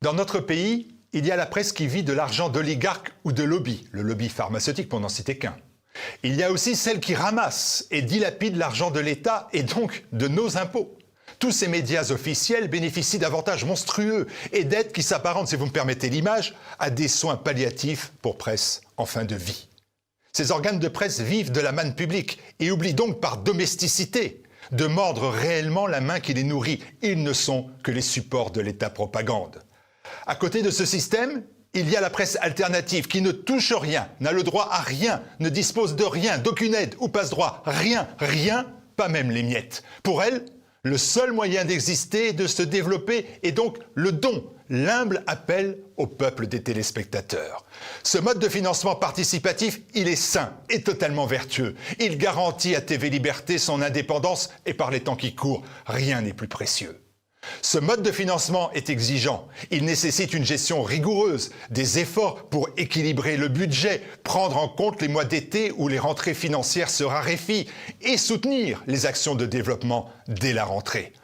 Dans notre pays, il y a la presse qui vit de l'argent d'oligarques ou de lobbies, le lobby pharmaceutique pour n'en citer qu'un. Il y a aussi celle qui ramasse et dilapide l'argent de l'État et donc de nos impôts. Tous ces médias officiels bénéficient d'avantages monstrueux et d'aides qui s'apparentent, si vous me permettez l'image, à des soins palliatifs pour presse en fin de vie. Ces organes de presse vivent de la manne publique et oublient donc par domesticité de mordre réellement la main qui les nourrit. Ils ne sont que les supports de l'État-propagande. À côté de ce système, il y a la presse alternative qui ne touche rien, n'a le droit à rien, ne dispose de rien, d'aucune aide ou passe-droit, rien, pas même les miettes. Pour elle, le seul moyen d'exister et de se développer est donc le don, l'humble appel au peuple des téléspectateurs. Ce mode de financement participatif, il est sain et totalement vertueux. Il garantit à TV Liberté son indépendance et par les temps qui courent, rien n'est plus précieux. Ce mode de financement est exigeant. Il nécessite une gestion rigoureuse, des efforts pour équilibrer le budget, prendre en compte les mois d'été où les rentrées financières se raréfient et soutenir les actions de développement dès la rentrée.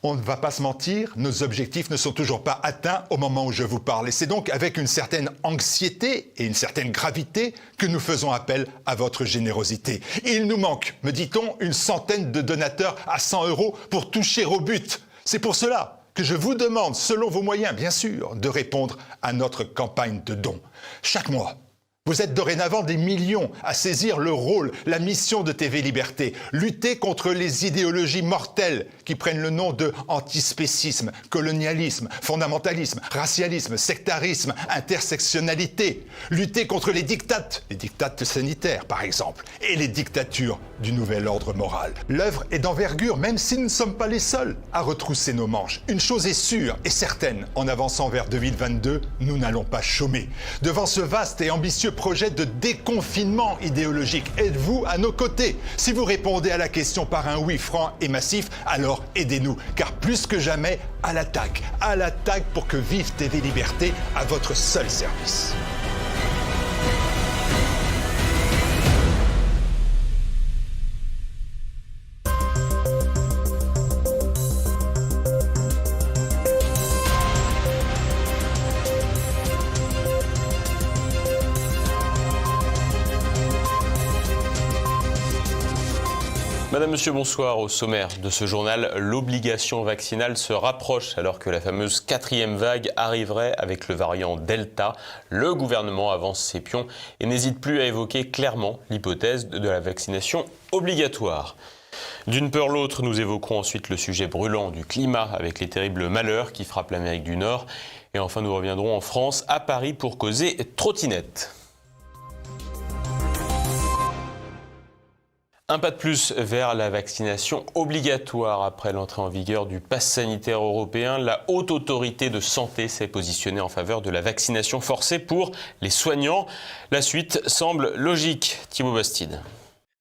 On ne va pas se mentir, nos objectifs ne sont toujours pas atteints au moment où je vous parle. Et c'est donc avec une certaine anxiété et une certaine gravité que nous faisons appel à votre générosité. Il nous manque, me dit-on, une centaine de donateurs à 100 € pour toucher au but. C'est pour cela que je vous demande, selon vos moyens bien sûr, de répondre à notre campagne de dons. Chaque mois, vous êtes dorénavant des millions à saisir le rôle, la mission de TV Liberté, lutter contre les idéologies mortelles qui prennent le nom de antispécisme, colonialisme, fondamentalisme, racialisme, sectarisme, intersectionnalité, lutter contre les dictates sanitaires par exemple, et les dictatures du nouvel ordre moral. L'œuvre est d'envergure, même si nous ne sommes pas les seuls à retrousser nos manches. Une chose est sûre et certaine, en avançant vers 2022, nous n'allons pas chômer. Devant ce vaste et ambitieux projet de déconfinement idéologique, êtes-vous à nos côtés? Si vous répondez à la question par un oui franc et massif, alors aidez-nous, car plus que jamais, à l'attaque pour que vive TV Liberté à votre seul service. Madame, Monsieur, bonsoir. Au sommaire de ce journal, l'obligation vaccinale se rapproche alors que la fameuse 4e vague arriverait avec le variant Delta. Le gouvernement avance ses pions et n'hésite plus à évoquer clairement l'hypothèse de la vaccination obligatoire. D'une peur l'autre, nous évoquerons ensuite le sujet brûlant du climat avec les terribles malheurs qui frappent l'Amérique du Nord. Et enfin, nous reviendrons en France, à Paris, pour causer trottinette. Un pas de plus vers la vaccination obligatoire. Après l'entrée en vigueur du pass sanitaire européen, la Haute Autorité de Santé s'est positionnée en faveur de la vaccination forcée pour les soignants. La suite semble logique. Thibaut Bastide.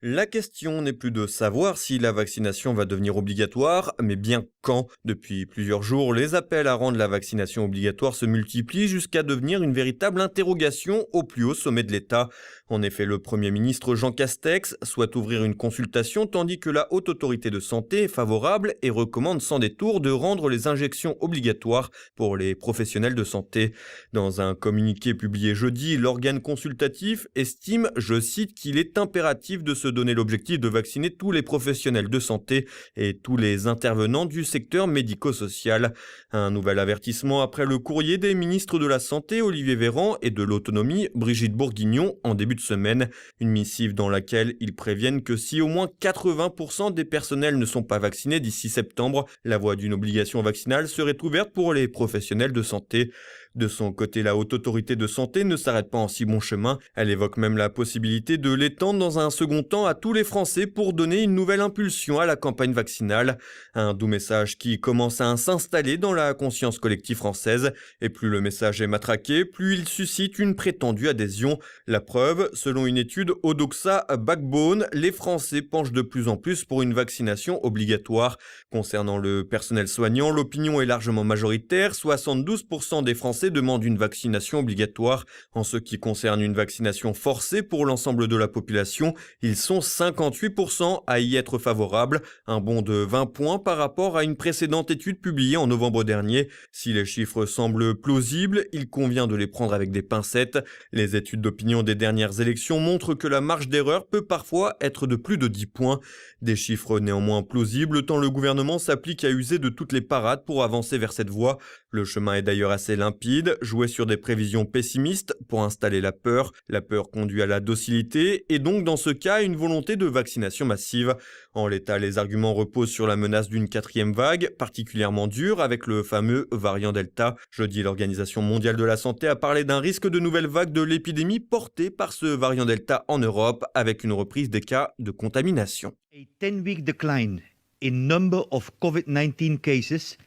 La question n'est plus de savoir si la vaccination va devenir obligatoire, mais bien quand. Depuis plusieurs jours, les appels à rendre la vaccination obligatoire se multiplient jusqu'à devenir une véritable interrogation au plus haut sommet de l'État. En effet, le Premier ministre Jean Castex souhaite ouvrir une consultation tandis que la Haute Autorité de Santé est favorable et recommande sans détour de rendre les injections obligatoires pour les professionnels de santé. Dans un communiqué publié jeudi, l'organe consultatif estime, je cite, qu'il est impératif de se donner l'objectif de vacciner tous les professionnels de santé et tous les intervenants du secteur médico-social. Un nouvel avertissement après le courrier des ministres de la Santé Olivier Véran et de l'Autonomie Brigitte Bourguignon en début de semaine. Une missive dans laquelle ils préviennent que si au moins 80% des personnels ne sont pas vaccinés d'ici septembre, la voie d'une obligation vaccinale serait ouverte pour les professionnels de santé. De son côté, la Haute Autorité de Santé ne s'arrête pas en si bon chemin. Elle évoque même la possibilité de l'étendre dans un second temps à tous les Français pour donner une nouvelle impulsion à la campagne vaccinale. Un doux message qui commence à s'installer dans la conscience collective française. Et plus le message est matraqué, plus il suscite une prétendue adhésion. La preuve, selon une étude Odoxa Backbone, les Français penchent de plus en plus pour une vaccination obligatoire. Concernant le personnel soignant, l'opinion est largement majoritaire. 72% des Français Français demandent une vaccination obligatoire. En ce qui concerne une vaccination forcée pour l'ensemble de la population, ils sont 58% à y être favorables, un bond de 20 points par rapport à une précédente étude publiée en novembre dernier. Si les chiffres semblent plausibles, il convient de les prendre avec des pincettes. Les études d'opinion des dernières élections montrent que la marge d'erreur peut parfois être de plus de 10 points. Des chiffres néanmoins plausibles tant le gouvernement s'applique à user de toutes les parades pour avancer vers cette voie. Le chemin est d'ailleurs assez limpide, jouer sur des prévisions pessimistes pour installer la peur. La peur conduit à la docilité et donc dans ce cas une volonté de vaccination massive. En l'état, les arguments reposent sur la menace d'une 4e vague, particulièrement dure avec le fameux variant Delta. Jeudi, l'Organisation mondiale de la santé a parlé d'un risque de nouvelle vague de l'épidémie portée par ce variant Delta en Europe, avec une reprise des cas de contamination. A 10-week decline in number of COVID-19 cases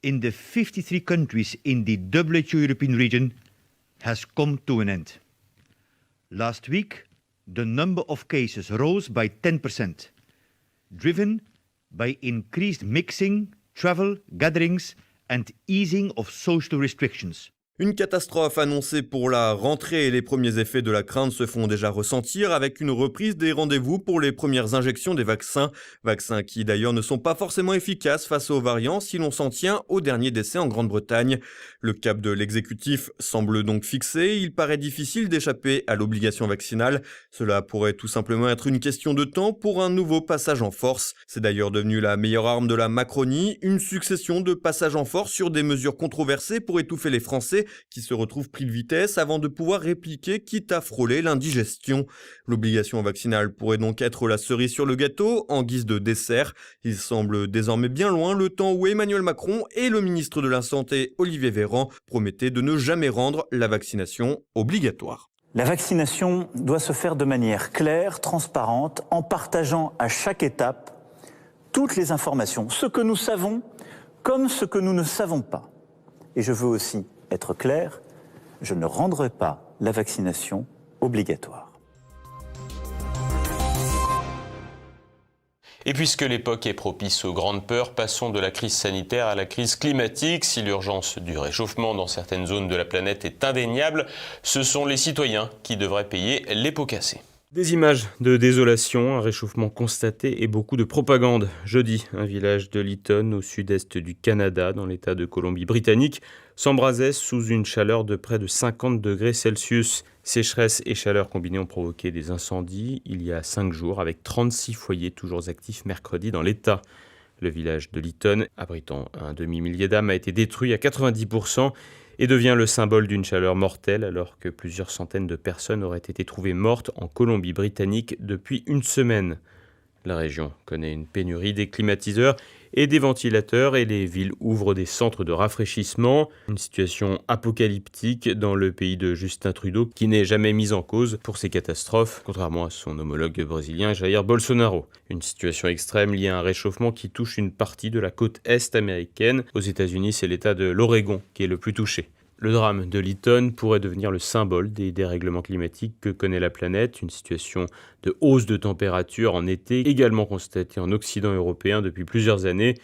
in the 53 countries in the WHO European region has come to an end. Last week, the number of cases rose by 10%, driven by increased mixing, travel, gatherings, and easing of social restrictions. Une catastrophe annoncée pour la rentrée et les premiers effets de la crainte se font déjà ressentir avec une reprise des rendez-vous pour les premières injections des vaccins. Vaccins qui d'ailleurs ne sont pas forcément efficaces face aux variants si l'on s'en tient au dernier décès en Grande-Bretagne. Le cap de l'exécutif semble donc fixé, il paraît difficile d'échapper à l'obligation vaccinale. Cela pourrait tout simplement être une question de temps pour un nouveau passage en force. C'est d'ailleurs devenu la meilleure arme de la Macronie, une succession de passages en force sur des mesures controversées pour étouffer les Français qui se retrouvent pris de vitesse avant de pouvoir répliquer quitte à frôler l'indigestion. L'obligation vaccinale pourrait donc être la cerise sur le gâteau en guise de dessert. Il semble désormais bien loin le temps où Emmanuel Macron et le ministre de la Santé Olivier Véran promettaient de ne jamais rendre la vaccination obligatoire. La vaccination doit se faire de manière claire, transparente, en partageant à chaque étape toutes les informations, ce que nous savons comme ce que nous ne savons pas. Et je veux aussi être clair, je ne rendrai pas la vaccination obligatoire. Et puisque l'époque est propice aux grandes peurs, passons de la crise sanitaire à la crise climatique. Si l'urgence du réchauffement dans certaines zones de la planète est indéniable, ce sont les citoyens qui devraient payer les pots cassés. Des images de désolation, un réchauffement constaté et beaucoup de propagande. Jeudi, un village de Lytton, au sud-est du Canada, dans l'État de Colombie-Britannique, s'embrasait sous une chaleur de près de 50 degrés Celsius. Sécheresse et chaleur combinées ont provoqué des incendies il y a 5 jours, avec 36 foyers toujours actifs mercredi dans l'État. Le village de Lytton, abritant un demi-millier d'âmes, a été détruit à 90%. Et devient le symbole d'une chaleur mortelle alors que plusieurs centaines de personnes auraient été trouvées mortes en Colombie-Britannique depuis une semaine. La région connaît une pénurie des climatiseurs et des ventilateurs et les villes ouvrent des centres de rafraîchissement. Une situation apocalyptique dans le pays de Justin Trudeau qui n'est jamais mise en cause pour ces catastrophes, contrairement à son homologue brésilien Jair Bolsonaro. Une situation extrême liée à un réchauffement qui touche une partie de la côte est américaine. Aux États-Unis, c'est l'État de l'Oregon qui est le plus touché. Le drame de Lytton pourrait devenir le symbole des dérèglements climatiques que connaît la planète, une situation de hausse de température en été, également constatée en Occident européen depuis plusieurs années.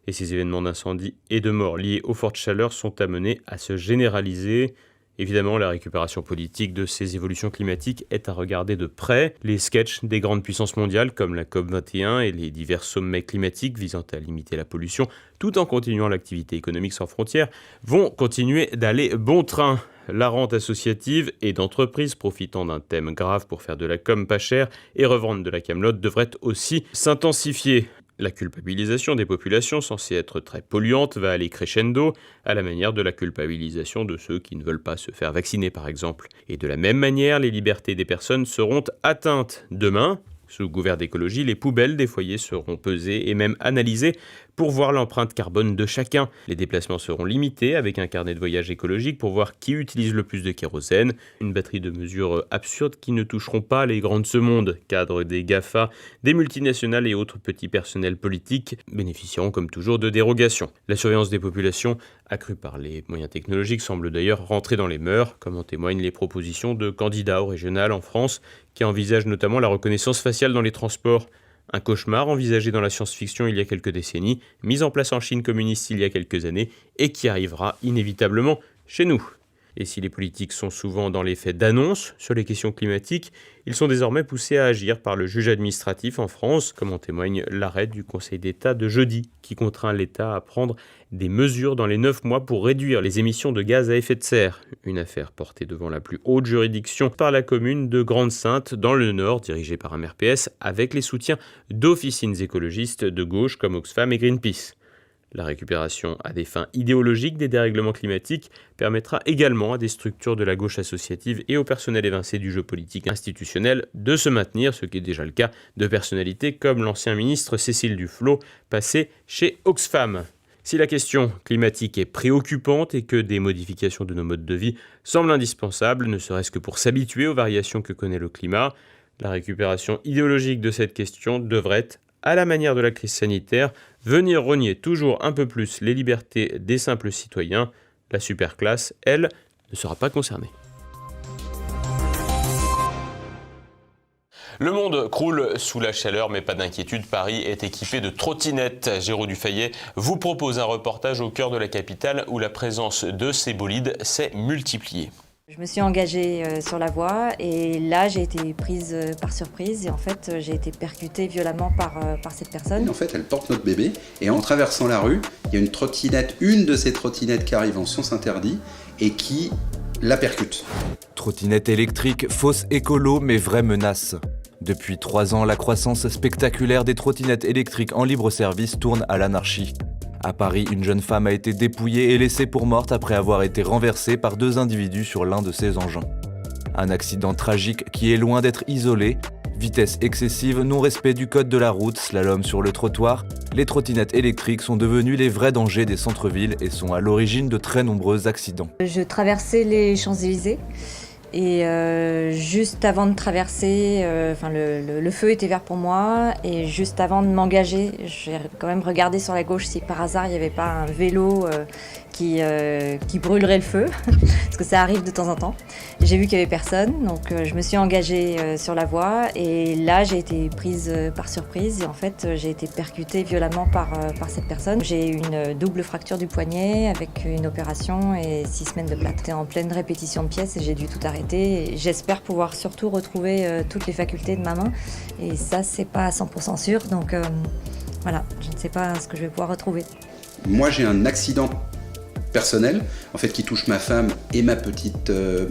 Et ces événements d'incendie et de mort liés aux fortes chaleurs sont amenés à se généraliser. Évidemment, la récupération politique de ces évolutions climatiques est à regarder de près. Les sketchs des grandes puissances mondiales comme la COP21 et les divers sommets climatiques visant à limiter la pollution, tout en continuant l'activité économique sans frontières, vont continuer d'aller bon train. La rente associative et d'entreprises profitant d'un thème grave pour faire de la com pas chère et revendre de la camelote devrait aussi s'intensifier. La culpabilisation des populations, censée être très polluante, va aller crescendo, à la manière de la culpabilisation de ceux qui ne veulent pas se faire vacciner, par exemple. Et de la même manière, les libertés des personnes seront atteintes. Demain, sous couvert d'écologie, les poubelles des foyers seront pesées et même analysées pour voir l'empreinte carbone de chacun. Les déplacements seront limités avec un carnet de voyage écologique pour voir qui utilise le plus de kérosène. Une batterie de mesures absurdes qui ne toucheront pas les grands de ce monde. Cadres des GAFA, des multinationales et autres petits personnels politiques bénéficieront comme toujours de dérogations. La surveillance des populations, accrue par les moyens technologiques, semble d'ailleurs rentrer dans les mœurs, comme en témoignent les propositions de candidats au régional en France qui envisagent notamment la reconnaissance faciale dans les transports. Un cauchemar envisagé dans la science-fiction il y a quelques décennies, mis en place en Chine communiste il y a quelques années et qui arrivera inévitablement chez nous. Et si les politiques sont souvent dans l'effet d'annonce sur les questions climatiques, ils sont désormais poussés à agir par le juge administratif en France, comme en témoigne l'arrêt du Conseil d'État de jeudi, qui contraint l'État à prendre des mesures dans les 9 mois pour réduire les émissions de gaz à effet de serre. Une affaire portée devant la plus haute juridiction par la commune de Grande-Synthe, dans le Nord, dirigée par un maire PS, avec les soutiens d'officines écologistes de gauche comme Oxfam et Greenpeace. La récupération à des fins idéologiques des dérèglements climatiques permettra également à des structures de la gauche associative et au personnel évincé du jeu politique institutionnel de se maintenir, ce qui est déjà le cas de personnalités comme l'ancien ministre Cécile Duflot, passé chez Oxfam. Si la question climatique est préoccupante et que des modifications de nos modes de vie semblent indispensables, ne serait-ce que pour s'habituer aux variations que connaît le climat, la récupération idéologique de cette question devrait, à la manière de la crise sanitaire, venir rogner toujours un peu plus les libertés des simples citoyens. La superclasse, elle, ne sera pas concernée. Le monde croule sous la chaleur, mais pas d'inquiétude, Paris est équipé de trottinettes. Géraud Dufayet vous propose un reportage au cœur de la capitale où la présence de ces bolides s'est multipliée. Je me suis engagée sur la voie et là j'ai été prise par surprise et en fait j'ai été percutée violemment par cette personne. En fait elle porte notre bébé et en traversant la rue, il y a une trottinette, une de ces trottinettes qui arrive en sens interdit et qui la percute. Trottinette électrique, fausse écolo mais vraie menace. Depuis 3 ans, la croissance spectaculaire des trottinettes électriques en libre service tourne à l'anarchie. À Paris, une jeune femme a été dépouillée et laissée pour morte après avoir été renversée par 2 individus sur l'un de ses engins. Un accident tragique qui est loin d'être isolé. Vitesse excessive, non-respect du code de la route, slalom sur le trottoir, les trottinettes électriques sont devenues les vrais dangers des centres-villes et sont à l'origine de très nombreux accidents. Je traversais les Champs-Élysées. Et juste avant de traverser, le feu était vert pour moi et juste avant de m'engager, j'ai quand même regardé sur la gauche si par hasard il n'y avait pas un vélo qui brûlerait le feu, parce que ça arrive de temps en temps. J'ai vu qu'il n'y avait personne, donc je me suis engagée sur la voie et là j'ai été prise par surprise et en fait j'ai été percutée violemment par cette personne. J'ai eu une double fracture du poignet avec une opération et 6 semaines de plâtre. J'étais en pleine répétition de pièces et j'ai dû tout arrêter. J'espère pouvoir surtout retrouver toutes les facultés de ma main et ça c'est pas à 100% sûr, donc voilà, je ne sais pas ce que je vais pouvoir retrouver. Moi j'ai un accident personnel, en fait, qui touche ma femme et la plus petite de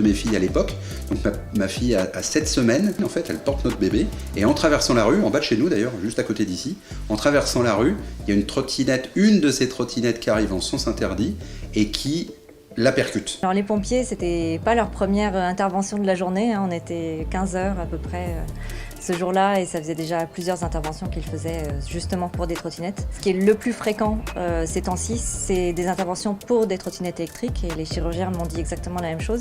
mes filles à l'époque. Donc ma fille a 7 semaines. En fait, elle porte notre bébé. Et en traversant la rue, en bas de chez nous d'ailleurs, juste à côté d'ici, en traversant la rue, il y a une trottinette, une de ces trottinettes qui arrive en sens interdit et qui la percute. Alors les pompiers, c'était pas leur première intervention de la journée. On était 15 heures à peu près ce jour-là et ça faisait déjà plusieurs interventions qu'ils faisaient justement pour des trottinettes. Ce qui est le plus fréquent ces temps-ci, c'est des interventions pour des trottinettes électriques et les chirurgiens m'ont dit exactement la même chose.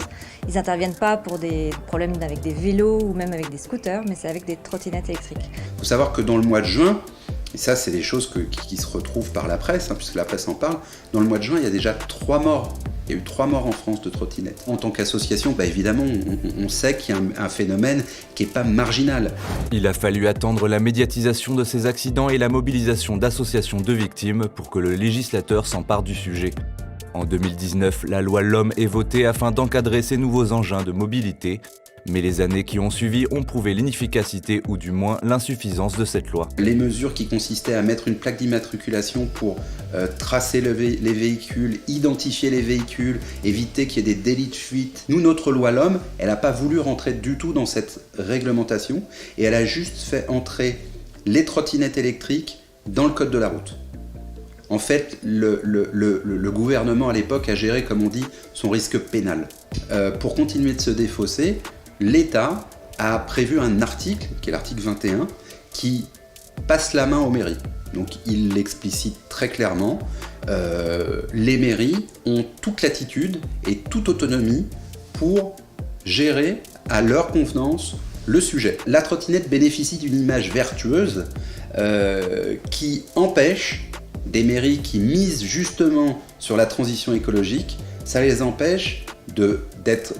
Ils n'interviennent pas pour des problèmes avec des vélos ou même avec des scooters, mais c'est avec des trottinettes électriques. Il faut savoir que dans le mois de juin, et ça c'est des choses qui se retrouvent par la presse, puisque la presse en parle, dans le mois de juin il y a déjà 3 morts. Il y a eu 3 morts en France de trottinettes. En tant qu'association, évidemment, on sait qu'il y a un phénomène qui n'est pas marginal. Il a fallu attendre la médiatisation de ces accidents et la mobilisation d'associations de victimes pour que le législateur s'empare du sujet. En 2019, la loi LOM est votée afin d'encadrer ces nouveaux engins de mobilité. Mais les années qui ont suivi ont prouvé l'inefficacité ou du moins l'insuffisance de cette loi. Les mesures qui consistaient à mettre une plaque d'immatriculation pour tracer les véhicules, identifier les véhicules, éviter qu'il y ait des délits de fuite. Nous, notre loi LOM, elle n'a pas voulu rentrer du tout dans cette réglementation et elle a juste fait entrer les trottinettes électriques dans le code de la route. En fait, le gouvernement à l'époque a géré, comme on dit, son risque pénal. Pour continuer de se défausser, l'État a prévu un article, qui est l'article 21, qui passe la main aux mairies. Donc il l'explicite très clairement, les mairies ont toute latitude et toute autonomie pour gérer à leur convenance le sujet. La trottinette bénéficie d'une image vertueuse qui empêche des mairies qui misent justement sur la transition écologique, ça les empêche d'être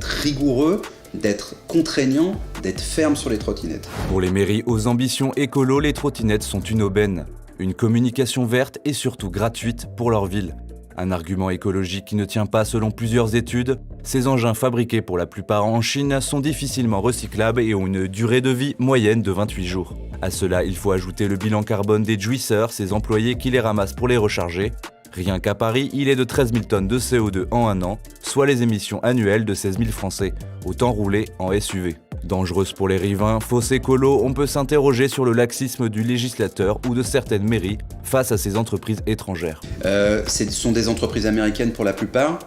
rigoureux, d'être contraignants, d'être fermes sur les trottinettes. Pour les mairies aux ambitions écolo, les trottinettes sont une aubaine. une communication verte et surtout gratuite pour leur ville. Un argument écologique qui ne tient pas selon plusieurs études. Ces engins fabriqués pour la plupart en Chine sont difficilement recyclables et ont une durée de vie moyenne de 28 jours. À cela, il faut ajouter le bilan carbone des juiceurs, ces employés qui les ramassent pour les recharger. Rien qu'à Paris, il est de 13 000 tonnes de CO2 en un an, soit les émissions annuelles de 16 000 Français, autant rouler en SUV. Dangereuse pour les riverains, fausse écolo, on peut s'interroger sur le laxisme du législateur ou de certaines mairies face à ces entreprises étrangères. Ce sont des entreprises américaines pour la plupart,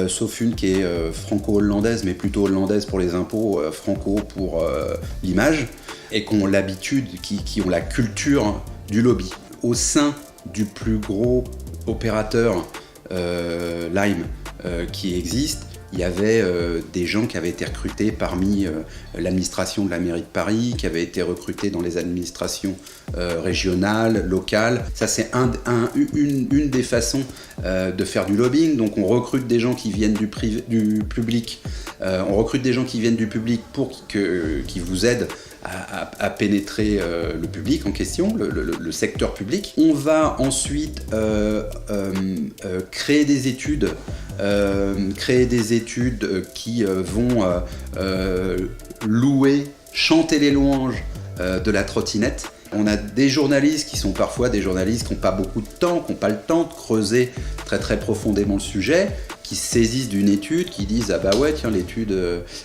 sauf une qui est franco-hollandaise, mais plutôt hollandaise pour les impôts, franco pour l'image, et qui ont l'habitude, qui ont la culture du lobby. Au sein du plus gros opérateur Lime qui existe, il y avait des gens qui avaient été recrutés parmi l'administration de la mairie de Paris, qui avaient été recrutés dans les administrations régionales, locales. Ça, c'est une des façons de faire du lobbying. Donc, on recrute des gens qui viennent du public. On recrute des gens qui viennent du public pour qui vous aident à pénétrer le public en question, le secteur public. On va ensuite créer des études qui vont louer, chanter les louanges de la trottinette. On a des journalistes qui sont parfois des journalistes qui n'ont pas beaucoup de temps, qui n'ont pas le temps de creuser très très profondément le sujet, qui se saisissent d'une étude, qui disent « Ah bah ouais, tiens, l'étude,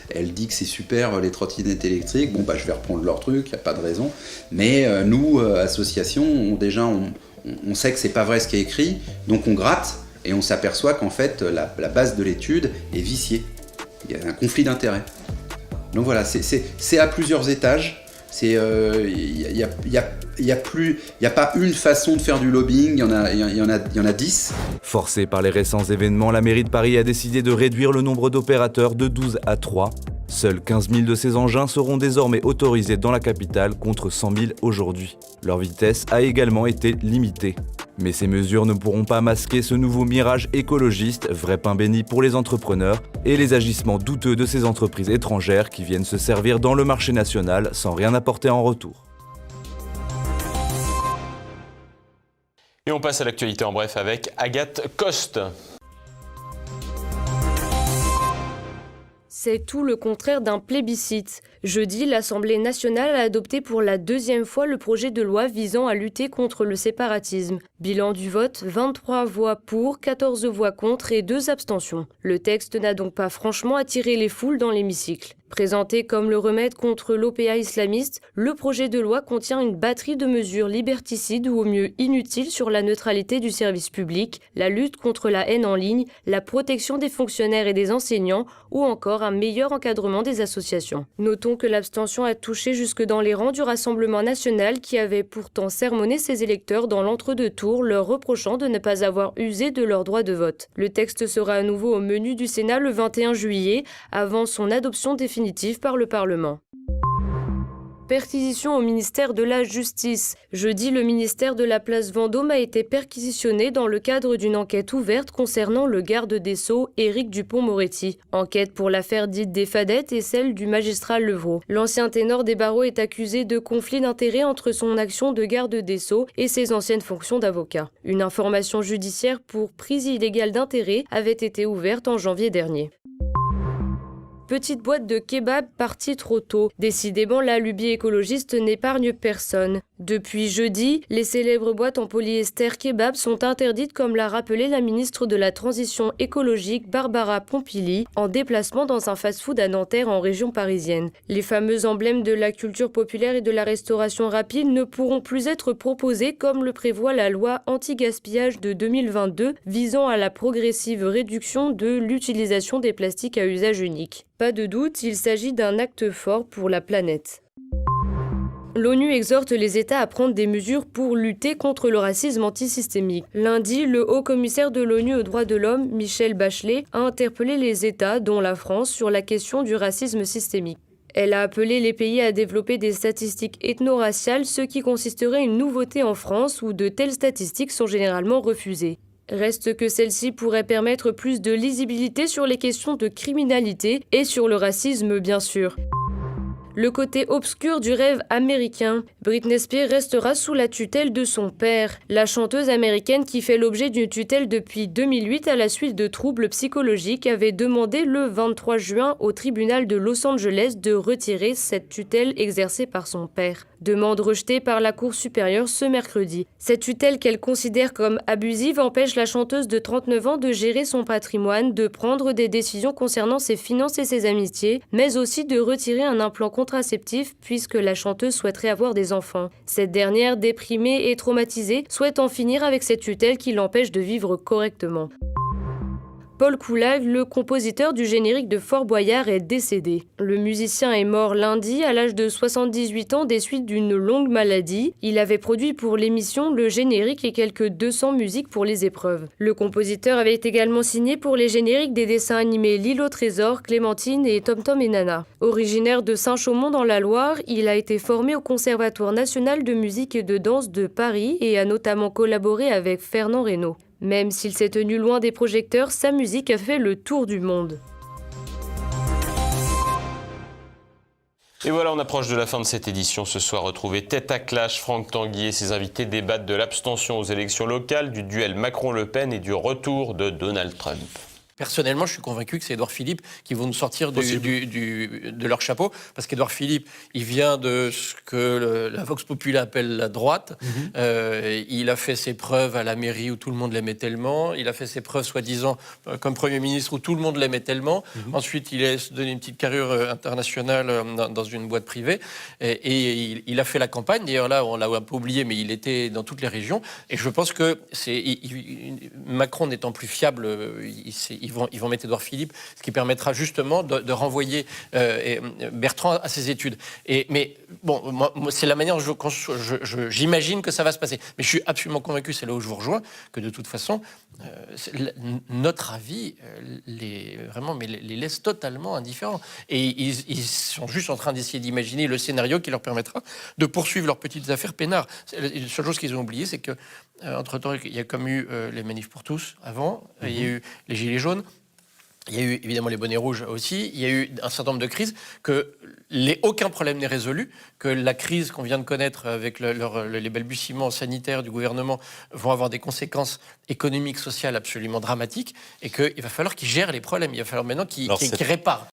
elle dit que c'est super les trottinettes électriques, bon bah je vais reprendre leur truc, il n'y a pas de raison. » Mais nous, association, on sait que c'est pas vrai ce qui est écrit, donc on gratte et on s'aperçoit qu'en fait la base de l'étude est viciée. Il y a un conflit d'intérêts. Donc voilà, c'est à plusieurs étages. Il n'y a pas une façon de faire du lobbying, il y en a 10. Forcée par les récents événements, la mairie de Paris a décidé de réduire le nombre d'opérateurs de 12 à 3. Seuls 15 000 de ces engins seront désormais autorisés dans la capitale contre 100 000 aujourd'hui. Leur vitesse a également été limitée. Mais ces mesures ne pourront pas masquer ce nouveau mirage écologiste, vrai pain béni pour les entrepreneurs, et les agissements douteux de ces entreprises étrangères qui viennent se servir dans le marché national sans rien apporter en retour. Et on passe à l'actualité en bref avec Agathe Coste. C'est tout le contraire d'un plébiscite. Jeudi, l'Assemblée nationale a adopté pour la deuxième fois le projet de loi visant à lutter contre le séparatisme. Bilan du vote, 23 voix pour, 14 voix contre et 2 abstentions. Le texte n'a donc pas franchement attiré les foules dans l'hémicycle. Présenté comme le remède contre l'OPA islamiste, le projet de loi contient une batterie de mesures liberticides ou au mieux inutiles sur la neutralité du service public, la lutte contre la haine en ligne, la protection des fonctionnaires et des enseignants ou encore un meilleur encadrement des associations. Notons que l'abstention a touché jusque dans les rangs du Rassemblement national qui avait pourtant sermonné ses électeurs dans l'entre-deux-tours, leur reprochant de ne pas avoir usé de leur droit de vote. Le texte sera à nouveau au menu du Sénat le 21 juillet, avant son adoption définitive par le Parlement. Perquisition au ministère de la Justice. Jeudi, le ministère de la Place Vendôme a été perquisitionné dans le cadre d'une enquête ouverte concernant le garde des Sceaux, Éric Dupond-Moretti. Enquête pour l'affaire dite des Fadettes et celle du magistrat Levrault. L'ancien ténor des barreaux est accusé de conflit d'intérêts entre son action de garde des Sceaux et ses anciennes fonctions d'avocat. Une information judiciaire pour prise illégale d'intérêt avait été ouverte en janvier dernier. Petite boîte de kebab partie trop tôt. Décidément, la lubie écologiste n'épargne personne. Depuis jeudi, les célèbres boîtes en polyester kebab sont interdites comme l'a rappelé la ministre de la Transition écologique Barbara Pompili en déplacement dans un fast-food à Nanterre en région parisienne. Les fameux emblèmes de la culture populaire et de la restauration rapide ne pourront plus être proposés comme le prévoit la loi anti-gaspillage de 2022 visant à la progressive réduction de l'utilisation des plastiques à usage unique. Pas de doute, il s'agit d'un acte fort pour la planète. L'ONU exhorte les États à prendre des mesures pour lutter contre le racisme antisystémique. Lundi, le haut-commissaire de l'ONU aux droits de l'homme, Michelle Bachelet, a interpellé les États, dont la France, sur la question du racisme systémique. Elle a appelé les pays à développer des statistiques ethno-raciales, ce qui consisterait une nouveauté en France où de telles statistiques sont généralement refusées. Reste que celle-ci pourrait permettre plus de lisibilité sur les questions de criminalité et sur le racisme, bien sûr. Le côté obscur du rêve américain. Britney Spears restera sous la tutelle de son père. La chanteuse américaine qui fait l'objet d'une tutelle depuis 2008 à la suite de troubles psychologiques avait demandé le 23 juin au tribunal de Los Angeles de retirer cette tutelle exercée par son père. Demande rejetée par la Cour supérieure ce mercredi. Cette tutelle qu'elle considère comme abusive empêche la chanteuse de 39 ans de gérer son patrimoine, de prendre des décisions concernant ses finances et ses amitiés, mais aussi de retirer un implant contraceptif puisque la chanteuse souhaiterait avoir des enfants. Cette dernière, déprimée et traumatisée, souhaite en finir avec cette tutelle qui l'empêche de vivre correctement. Paul Coulag, le compositeur du générique de Fort Boyard, est décédé. Le musicien est mort lundi à l'âge de 78 ans des suites d'une longue maladie. Il avait produit pour l'émission le générique et quelques 200 musiques pour les épreuves. Le compositeur avait également signé pour les génériques des dessins animés L'île au trésor, Clémentine et Tom Tom et Nana. Originaire de Saint-Chaumont dans la Loire, il a été formé au Conservatoire national de musique et de danse de Paris et a notamment collaboré avec Fernand Reynaud. Même s'il s'est tenu loin des projecteurs, sa musique a fait le tour du monde. Et voilà, on approche de la fin de cette édition. Ce soir, retrouvez Tête à Clash. Franck Tanguy et ses invités débattent de l'abstention aux élections locales, du duel Macron-Le Pen et du retour de Donald Trump. Personnellement, je suis convaincu que c'est Édouard Philippe qui vont nous sortir de leur chapeau, parce qu'Édouard Philippe, il vient de ce que la Vox Populi appelle la droite. Il a fait ses preuves à la mairie où tout le monde l'aimait tellement. Il a fait ses preuves, soi-disant, comme Premier ministre où tout le monde l'aimait tellement. Ensuite, il a donné une petite carrure internationale dans une boîte privée. Et il a fait la campagne. D'ailleurs, là, on l'a un peu oublié, mais il était dans toutes les régions. Et je pense que Macron n'étant plus fiable, ils vont mettre Édouard Philippe, ce qui permettra justement de renvoyer Bertrand à ses études. Mais bon, moi, c'est la manière dont j'imagine que ça va se passer. Mais je suis absolument convaincu, c'est là où je vous rejoins, que de toute façon, notre avis les laisse totalement indifférents. Et ils sont juste en train d'essayer d'imaginer le scénario qui leur permettra de poursuivre leurs petites affaires peinards. La seule chose qu'ils ont oublié, c'est que entre-temps, il y a comme eu les manifs pour tous avant, il y a eu les gilets jaunes, il y a eu évidemment les bonnets rouges aussi, il y a eu un certain nombre de crises, aucun problème n'est résolu, que la crise qu'on vient de connaître avec les balbutiements sanitaires du gouvernement vont avoir des conséquences économiques, sociales absolument dramatiques, et qu'il va falloir qu'ils gèrent les problèmes, il va falloir maintenant qu'ils réparent.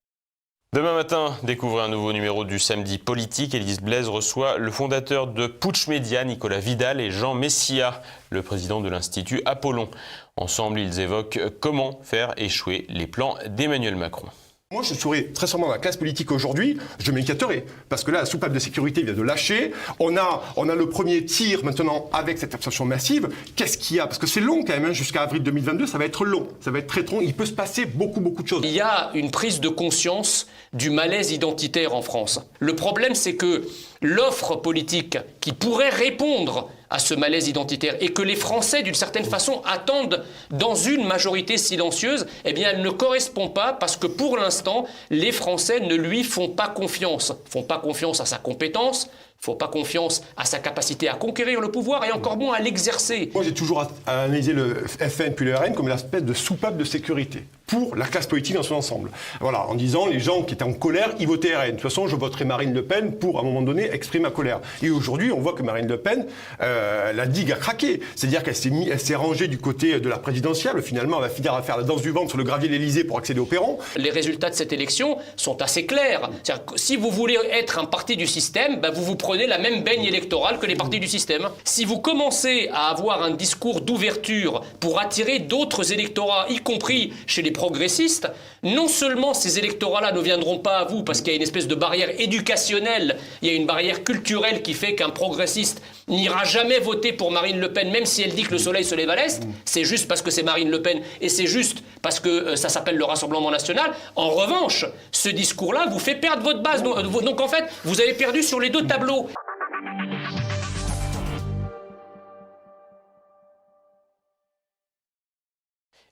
Demain matin, découvrez un nouveau numéro du Samedi Politique. Élise Blaise reçoit le fondateur de Putsch Média, Nicolas Vidal, et Jean Messia, le président de l'Institut Apollon. Ensemble, ils évoquent comment faire échouer les plans d'Emmanuel Macron. Moi, je serais très sûrement dans la classe politique aujourd'hui, je m'inquiéterais. Parce que là, la soupape de sécurité vient de lâcher. On a le premier tir maintenant avec cette abstention massive. Qu'est-ce qu'il y a? Parce que c'est long quand même, jusqu'à avril 2022, ça va être long. Ça va être très long. Il peut se passer beaucoup de choses. Il y a une prise de conscience du malaise identitaire en France. Le problème, c'est que l'offre politique qui pourrait répondre à ce malaise identitaire et que les Français, d'une certaine façon, attendent dans une majorité silencieuse, eh bien, elle ne correspond pas parce que pour l'instant, les Français ne lui font pas confiance. Ils ne font pas confiance à sa compétence, ne font pas confiance à sa capacité à conquérir le pouvoir et encore moins à l'exercer. Moi, j'ai toujours analysé le FN puis le RN comme une espèce de soupape de sécurité pour la classe politique dans son ensemble. Voilà, en disant les gens qui étaient en colère, ils votaient RN. De toute façon, je voterai Marine Le Pen pour, à un moment donné, exprimer ma colère. Et aujourd'hui, on voit que Marine Le Pen, la digue a craqué. C'est-à-dire qu'elle s'est rangée du côté de la présidentielle. Finalement, elle va finir à faire la danse du ventre sur le gravier de l'Élysée pour accéder au perron. Les résultats de cette élection sont assez clairs. C'est-à-dire que si vous voulez être un parti du système, ben vous prenez la même baigne électorale que les partis du système. Si vous commencez à avoir un discours d'ouverture pour attirer d'autres électorats, y compris chez les progressistes, non seulement ces électorats-là ne viendront pas à vous parce qu'il y a une espèce de barrière éducationnelle, il y a une barrière culturelle qui fait qu'un progressiste n'ira jamais voter pour Marine Le Pen, même si elle dit que le soleil se lève à l'Est, c'est juste parce que c'est Marine Le Pen et c'est juste parce que ça s'appelle le Rassemblement National. En revanche, ce discours-là vous fait perdre votre base. Donc en fait, vous avez perdu sur les deux tableaux.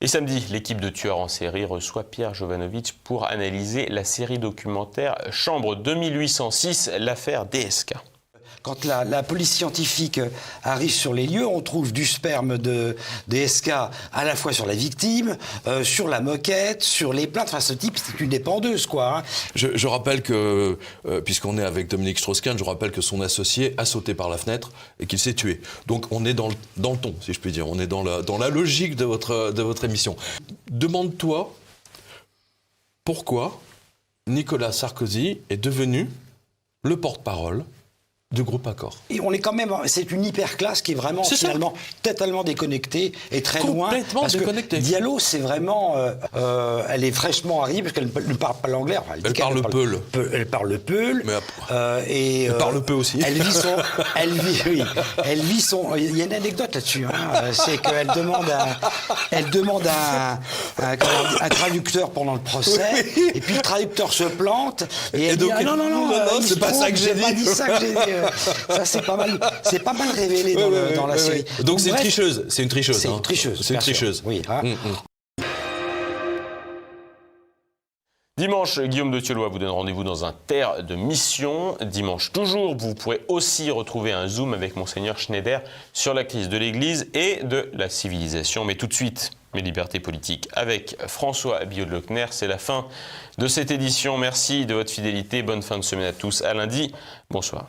Et samedi, l'équipe de tueurs en série reçoit Pierre Jovanovic pour analyser la série documentaire Chambre 2806, l'affaire DSK. quand la police scientifique arrive sur les lieux, on trouve du sperme de SK à la fois sur la victime, sur la moquette, sur les plaintes. Enfin, ce type, c'est une épandeuse, quoi. Hein. Je rappelle que, puisqu'on est avec Dominique Strauss-Kahn, je rappelle que son associé a sauté par la fenêtre et qu'il s'est tué. Donc on est dans le ton, si je puis dire. On est dans la logique de votre émission. Demande-toi pourquoi Nicolas Sarkozy est devenu le porte-parole du groupe Accor. Et on est quand même, c'est une hyperclasse qui est vraiment finalement totalement déconnectée et très loin. Complètement déconnectée. Diallo, c'est vraiment, elle est fraîchement arrivée parce qu'elle ne parle pas l'anglais. Enfin, elle parle le peul. Elle parle le peul. Elle parle peu aussi. Elle vit son. Il y a une anecdote là-dessus. Hein, c'est qu'elle demande un traducteur pendant le procès, et puis le traducteur se plante et elle dit non, c'est pas ça que j'ai dit. Pas dit ça que j'ai dit. Ça, c'est pas mal révélé dans la série. Donc c'est une tricheuse. C'est une tricheuse. C'est une tricheuse. C'est une tricheuse. Oui. Hein. Dimanche, Guillaume de Thieulois vous donne rendez-vous dans un Terre de Mission. Dimanche toujours, vous pourrez aussi retrouver un Zoom avec Monseigneur Schneider sur la crise de l'Église et de la civilisation. Mais tout de suite, mes libertés politiques avec François Billot-de-Lochner. C'est la fin de cette édition. Merci de votre fidélité. Bonne fin de semaine à tous. À lundi. Bonsoir.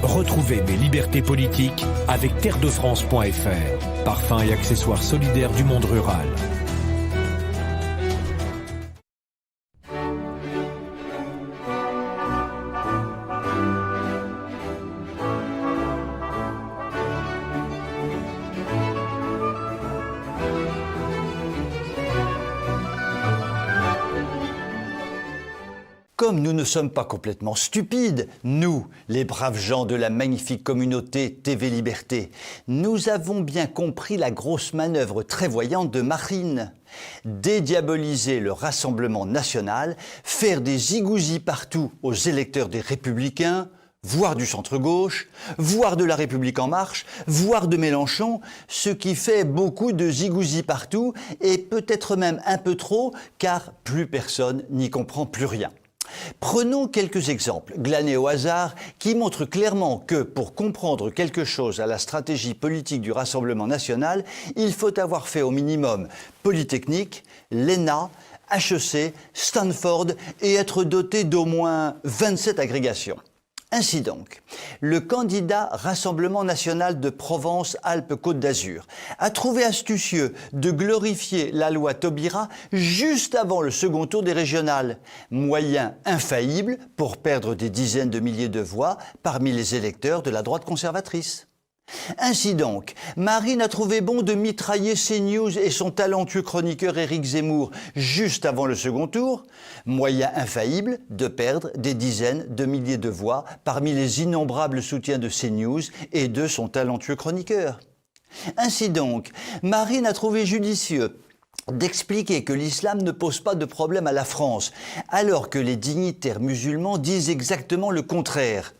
Retrouvez mes libertés politiques avec terredefrance.fr. Parfums et accessoires solidaires du monde rural. Comme nous ne sommes pas complètement stupides, nous, les braves gens de la magnifique communauté TV Liberté, nous avons bien compris la grosse manœuvre très voyante de Marine. Dédiaboliser le Rassemblement national, faire des zigousis partout aux électeurs des Républicains, voire du centre-gauche, voire de La République En Marche, voire de Mélenchon, ce qui fait beaucoup de zigousis partout et peut-être même un peu trop, car plus personne n'y comprend plus rien. Prenons quelques exemples, glanés au hasard, qui montrent clairement que pour comprendre quelque chose à la stratégie politique du Rassemblement national, il faut avoir fait au minimum Polytechnique, l'ENA, HEC, Stanford et être doté d'au moins 27 agrégations. Ainsi donc, le candidat Rassemblement national de Provence-Alpes-Côte d'Azur a trouvé astucieux de glorifier la loi Taubira juste avant le second tour des régionales. Moyen infaillible pour perdre des dizaines de milliers de voix parmi les électeurs de la droite conservatrice. Ainsi donc, Marine a trouvé bon de mitrailler CNews et son talentueux chroniqueur Éric Zemmour juste avant le second tour, moyen infaillible de perdre des dizaines de milliers de voix parmi les innombrables soutiens de CNews et de son talentueux chroniqueur. Ainsi donc, Marine a trouvé judicieux d'expliquer que l'islam ne pose pas de problème à la France, alors que les dignitaires musulmans disent exactement le contraire.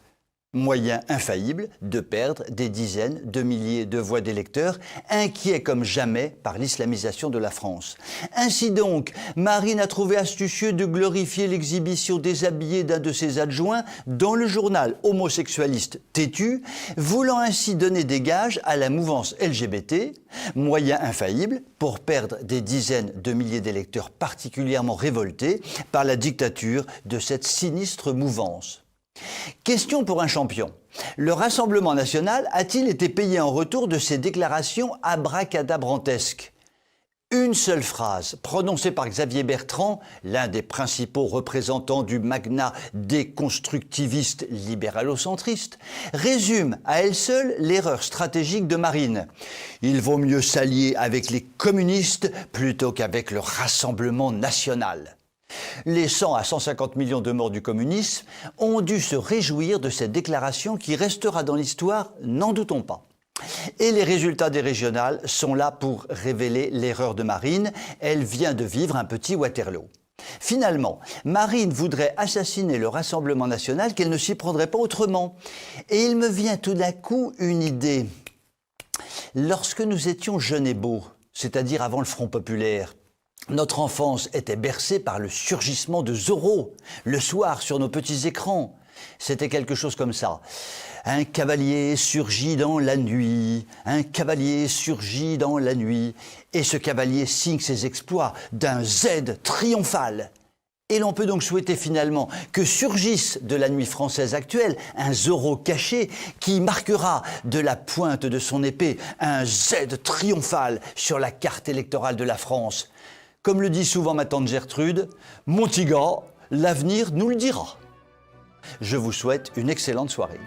Moyen infaillible de perdre des dizaines de milliers de voix d'électeurs, inquiets comme jamais par l'islamisation de la France. Ainsi donc, Marine a trouvé astucieux de glorifier l'exhibition déshabillée d'un de ses adjoints dans le journal homosexualiste Têtu, voulant ainsi donner des gages à la mouvance LGBT, moyen infaillible pour perdre des dizaines de milliers d'électeurs particulièrement révoltés par la dictature de cette sinistre mouvance. Question pour un champion. Le Rassemblement national a-t-il été payé en retour de ses déclarations abracadabrantesques ? Une seule phrase, prononcée par Xavier Bertrand, l'un des principaux représentants du magnat déconstructiviste libéralo-centriste, résume à elle seule l'erreur stratégique de Marine. Il vaut mieux s'allier avec les communistes plutôt qu'avec le Rassemblement national. Les 100 à 150 millions de morts du communisme ont dû se réjouir de cette déclaration qui restera dans l'histoire, n'en doutons pas. Et les résultats des régionales sont là pour révéler l'erreur de Marine. Elle vient de vivre un petit Waterloo. Finalement, Marine voudrait assassiner le Rassemblement national qu'elle ne s'y prendrait pas autrement. Et il me vient tout d'un coup une idée. Lorsque nous étions jeunes et beaux, c'est-à-dire avant le Front populaire, notre enfance était bercée par le surgissement de Zorro, le soir sur nos petits écrans. C'était quelque chose comme ça. Un cavalier surgit dans la nuit, un cavalier surgit dans la nuit, et ce cavalier signe ses exploits d'un Z triomphal. Et l'on peut donc souhaiter finalement que surgisse de la nuit française actuelle un Zorro caché qui marquera de la pointe de son épée un Z triomphal sur la carte électorale de la France. Comme le dit souvent ma tante Gertrude, mon petit gars, l'avenir nous le dira. Je vous souhaite une excellente soirée.